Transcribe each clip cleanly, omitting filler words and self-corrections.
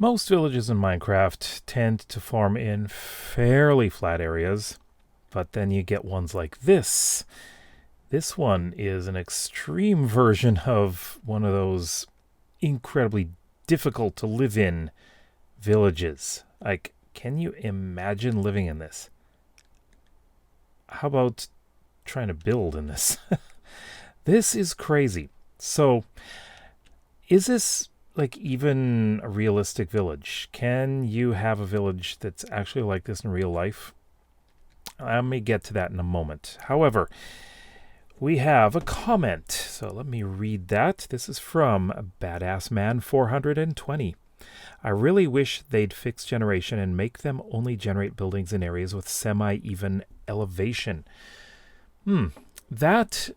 Most villages in Minecraft tend to form in fairly flat areas, but then you get ones like this. This one is an extreme version of one of those incredibly difficult to live in villages. Like, can you imagine living in this? How about trying to build in this? This is crazy. So, is this like even a realistic village? Can you have a village that's actually like this in real life? I may get to that in a moment. However, we have a comment. So let me read that. This is from Badass Man 420. I really wish they'd fix generation and make them only generate buildings in areas with semi-even elevation. That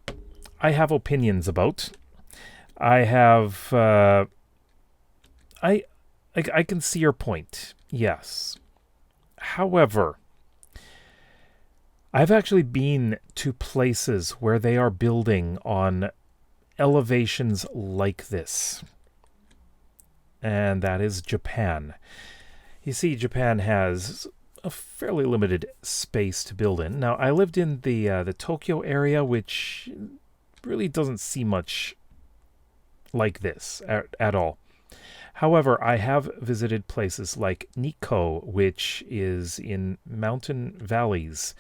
I have opinions about. I have I can see your point. Yes. However, I've actually been to places where they are building on elevations like this. And that is Japan. You see, Japan has a fairly limited space to build in. Now, I lived in the Tokyo area, which really doesn't see much like this at all. However, I have visited places like Nikko, which is in mountain valleys,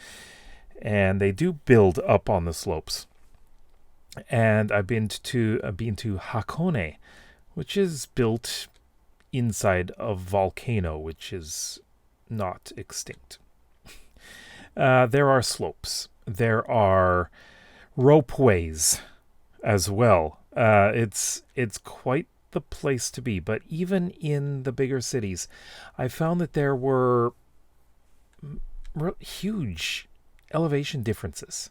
and they do build up on the slopes. And I've been to Hakone, which is built inside a volcano, which is not extinct. There are slopes. There are ropeways as well. It's quite the place to be. But even in the bigger cities, I found that there were huge elevation differences.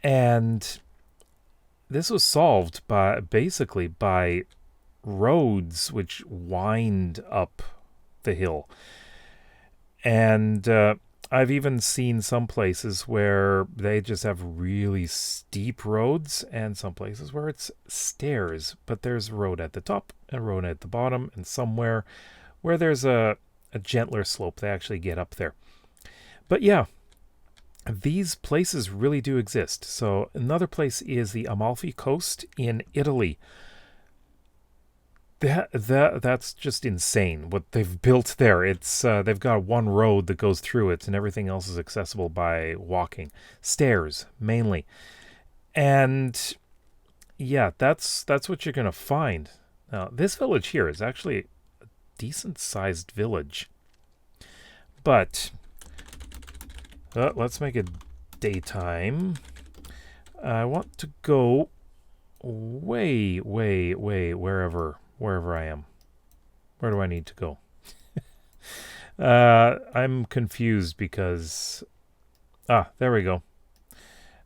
And this was solved basically by roads which wind up the hill. And I've even seen some places where they just have really steep roads and some places where it's stairs, but there's a road at the top and a road at the bottom, and somewhere where there's a gentler slope they actually get up there. But yeah, these places really do exist. So another place is the Amalfi Coast in Italy. That's just insane what they've built there. It's they've got one road that goes through it, and everything else is accessible by walking, stairs mainly. And yeah, that's what you're gonna find. Now, this village here is actually a decent-sized village, but let's make it daytime. I want to go way wherever I am. Where do I need to go? I'm confused because... there we go.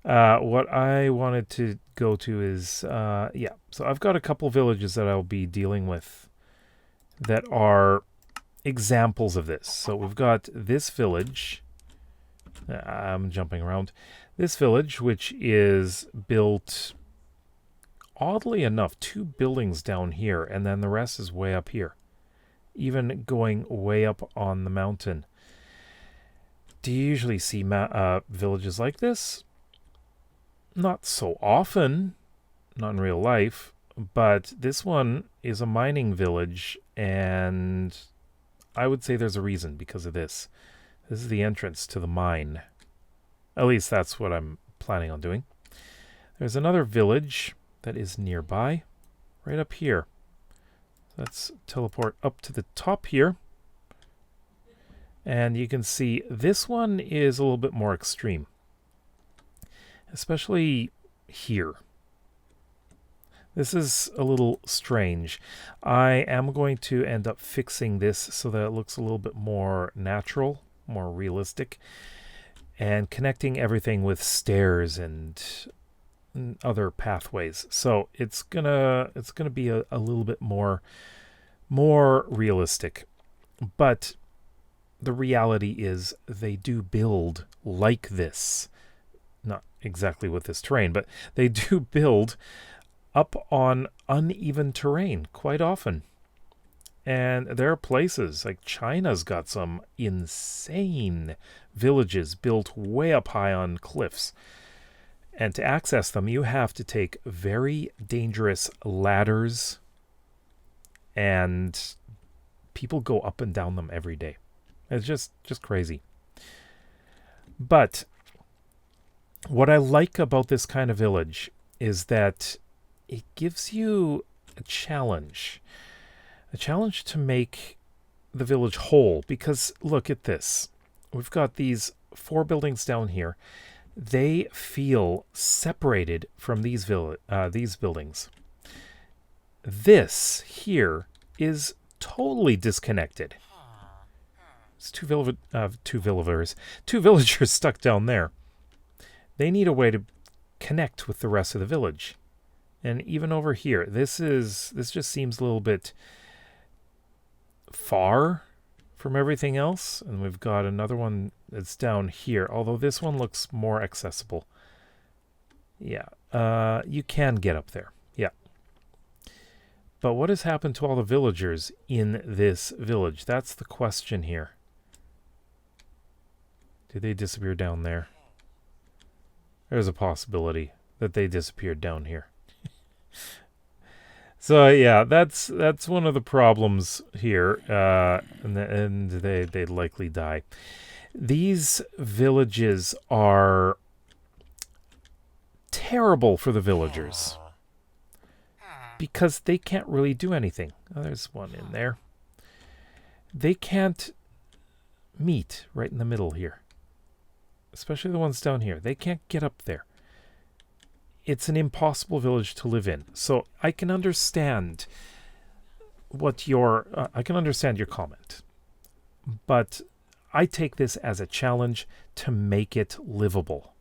What I wanted to go to is... so I've got a couple villages that I'll be dealing with that are examples of this. So we've got this village. I'm jumping around. This village, which is built... oddly enough, 2 buildings down here, and then the rest is way up here. Even going way up on the mountain. Do you usually see villages like this? Not so often. Not in real life. But this one is a mining village, and I would say there's a reason because of this. This is the entrance to the mine. At least that's what I'm planning on doing. There's another village that is nearby, right up here. Let's teleport up to the top here. And you can see this one is a little bit more extreme. Especially here. This is a little strange. I am going to end up fixing this so that it looks a little bit more natural, more realistic, and connecting everything with stairs and other pathways. So it's gonna be a little bit more realistic. But the reality is they do build like this. Not exactly with this terrain, but they do build up on uneven terrain quite often. And there are places like China's got some insane villages built way up high on cliffs. And to access them, you have to take very dangerous ladders, and people go up and down them every day. It's just crazy. But what I like about this kind of village is that it gives you a challenge to make the village whole. Because look at this. We've got these 4 buildings down here. They feel separated from these buildings. This here is totally disconnected. It's two villagers stuck down there. They need a way to connect with the rest of the village. And even over here, this just seems a little bit far from everything else. And we've got another one that's down here, although this one looks more accessible. Yeah, you can get up there. Yeah. But what has happened to all the villagers in this village? That's the question here. Did they disappear down there? There's a possibility that they disappeared down here. So yeah, that's one of the problems here, and they likely die. These villages are terrible for the villagers because they can't really do anything. Oh, there's one in there. They can't meet right in the middle here, especially the ones down here. They can't get up there. It's an impossible village to live in. So I can understand I can understand your comment, but I take this as a challenge to make it livable.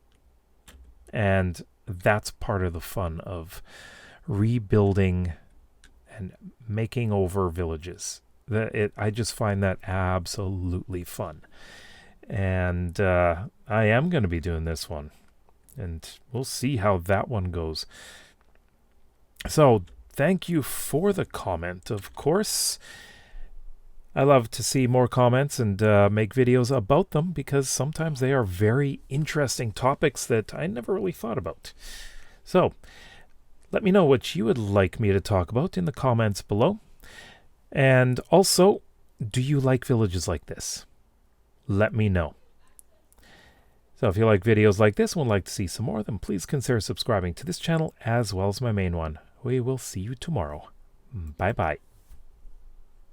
And that's part of the fun of rebuilding and making over villages. I just find that absolutely fun. And I am going to be doing this one. And we'll see how that one goes. So, thank you for the comment, of course. I love to see more comments and make videos about them because sometimes they are very interesting topics that I never really thought about. So, let me know what you would like me to talk about in the comments below. And also, do you like villages like this? Let me know. So if you like videos like this and would like to see some more, then please consider subscribing to this channel as well as my main one. We will see you tomorrow. Bye-bye.